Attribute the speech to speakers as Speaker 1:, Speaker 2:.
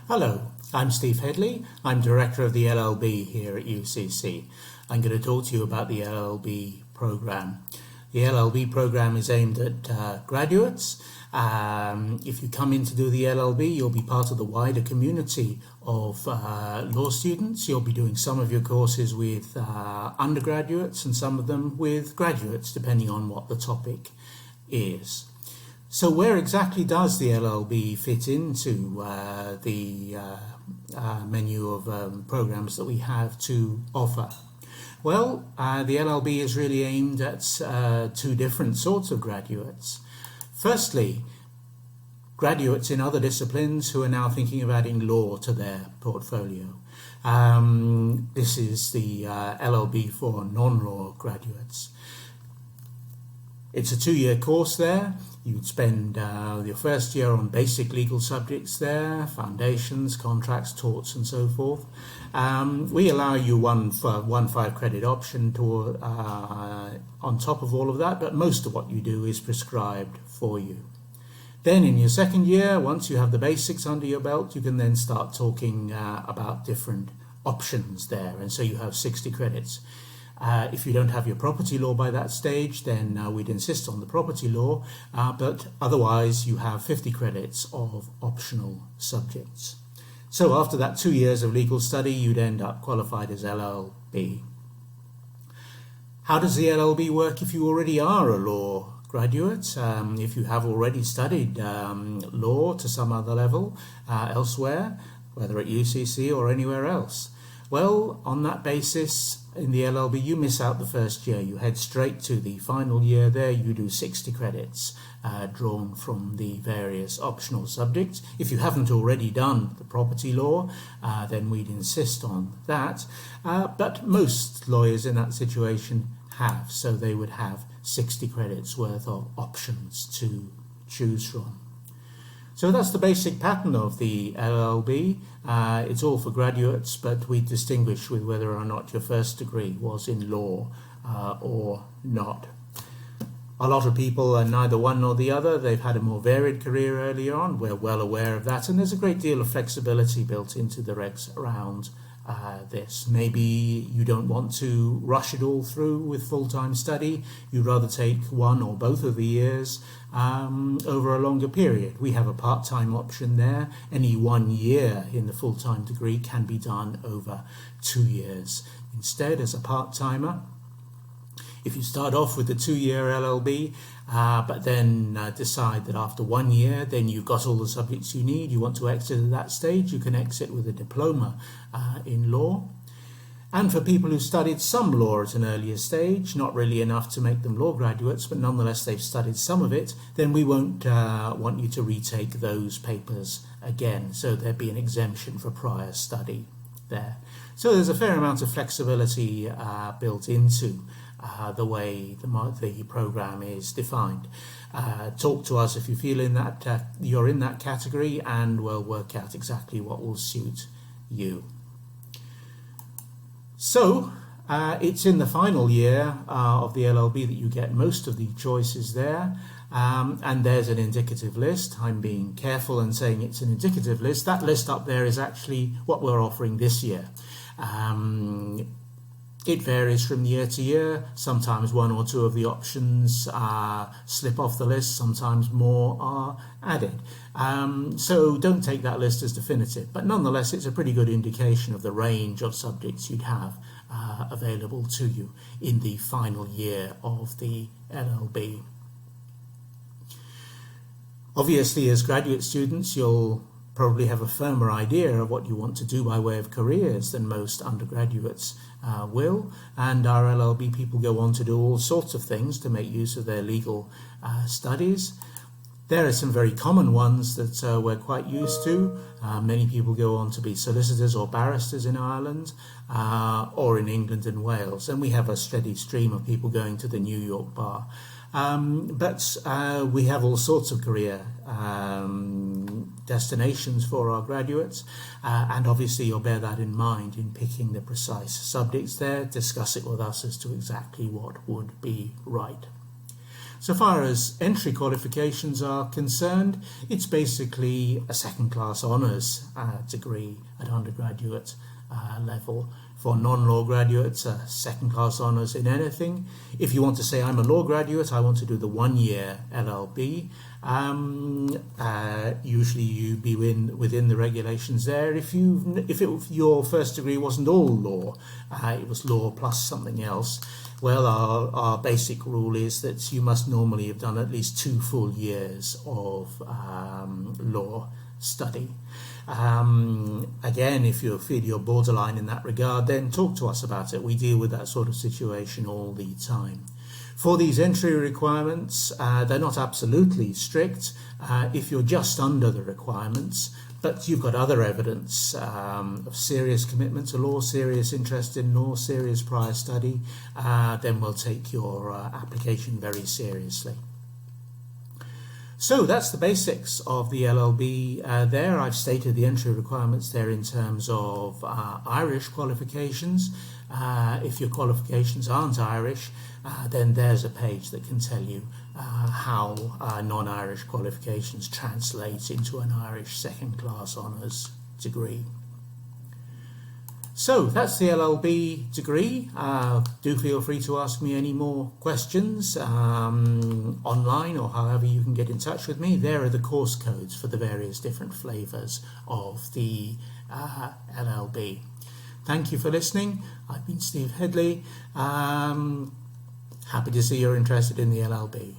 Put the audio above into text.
Speaker 1: Hello, I'm Steve Headley. I'm Director of the LLB here at UCC. I'm going to talk to you about the LLB program. The LLB program is aimed at graduates. If you come in to do the LLB, you'll be part of the wider community of law students. You'll be doing some of your courses with undergraduates and some of them with graduates, depending on what the topic is. So where exactly does the LLB fit into the menu of programs that we have to offer? Well, the LLB is really aimed at two different sorts of graduates. Firstly, graduates in other disciplines who are now thinking of adding law to their portfolio. This is the LLB for non-law graduates. It's a 2-year course there. You'd spend your first year on basic legal subjects there, foundations, contracts, torts, and so forth. We allow you one 5-credit option to, on top of all of that, but most of what you do is prescribed for you. Then in your second year, once you have the basics under your belt, you can then start talking about different options there, and so you have 60 credits. If you don't have your property law by that stage, then we'd insist on the property law, but otherwise you have 50 credits of optional subjects. So after that 2 years of legal study, you'd end up qualified as LLB. How does the LLB work if you already are a law graduate? If you have already studied law to some other level elsewhere, whether at UCC or anywhere else? Well, on that basis, in the LLB, you miss out the first year. You head straight to the final year there. You do 60 credits drawn from the various optional subjects. If you haven't already done the property law, then we'd insist on that. But most lawyers in that situation have, so they would have 60 credits worth of options to choose from. So that's the basic pattern of the LLB. It's all for graduates, but we distinguish with whether or not your first degree was in law or not. A lot of people are neither one nor the other. They've had a more varied career early on. We're well aware of that, and there's a great deal of flexibility built into the regs around this. Maybe you don't want to rush it all through with full-time study. You'd rather take one or both of the years over a longer period. We have a part-time option there. Any 1 year in the full-time degree can be done over 2 years instead as a part-timer. If you start off with the 2-year LLB, but then decide that after 1 year, then you've got all the subjects you need, you want to exit at that stage, you can exit with a diploma in law. And for people who studied some law at an earlier stage, not really enough to make them law graduates, but nonetheless they've studied some of it, then we won't want you to retake those papers again. So there'd be an exemption for prior study there. So there's a fair amount of flexibility built into the way the program is defined. Talk to us if you feel you're in that category, and we'll work out exactly what will suit you. So it's in the final year of the LLB that you get most of the choices there, and there's an indicative list. I'm being careful and saying it's an indicative list. That list up there is actually what we're offering this year. It varies from year to year. Sometimes one or two of the options slip off the list, sometimes more are added. So don't take that list as definitive, but nonetheless it's a pretty good indication of the range of subjects you'd have available to you in the final year of the LLB. Obviously, as graduate students, you'll probably have a firmer idea of what you want to do by way of careers than most undergraduates will, and our LLB people go on to do all sorts of things to make use of their legal studies. There are some very common ones that we're quite used to. Many people go on to be solicitors or barristers in Ireland or in England and Wales, and we have a steady stream of people going to the New York bar. But we have all sorts of career destinations for our graduates, and obviously you'll bear that in mind in picking the precise subjects there. Discuss it with us as to exactly what would be right. So far as entry qualifications are concerned, it's basically a second-class honours degree at undergraduate level. For non-law graduates, second-class honours in anything. If you want to say, I'm a law graduate, I want to do the one-year LLB, usually you be within the regulations there. If your first degree wasn't all law, it was law plus something else, well, our basic rule is that you must normally have done at least 2 full years of law study. Again, if you feel you're borderline in that regard, then talk to us about it. We deal with that sort of situation all the time. For these entry requirements, they're not absolutely strict if you're just under the requirements, but you've got other evidence of serious commitment to law, serious interest in law, serious prior study, then we'll take your application very seriously. So that's the basics of the LLB there. I've stated the entry requirements there in terms of Irish qualifications. If your qualifications aren't Irish, then there's a page that can tell you how non-Irish qualifications translate into an Irish second-class honours degree. So that's the LLB degree. Do feel free to ask me any more questions online or however you can get in touch with me. There are the course codes for the various different flavours of the LLB. Thank you for listening. I've been Steve Headley. Happy to see you're interested in the LLB.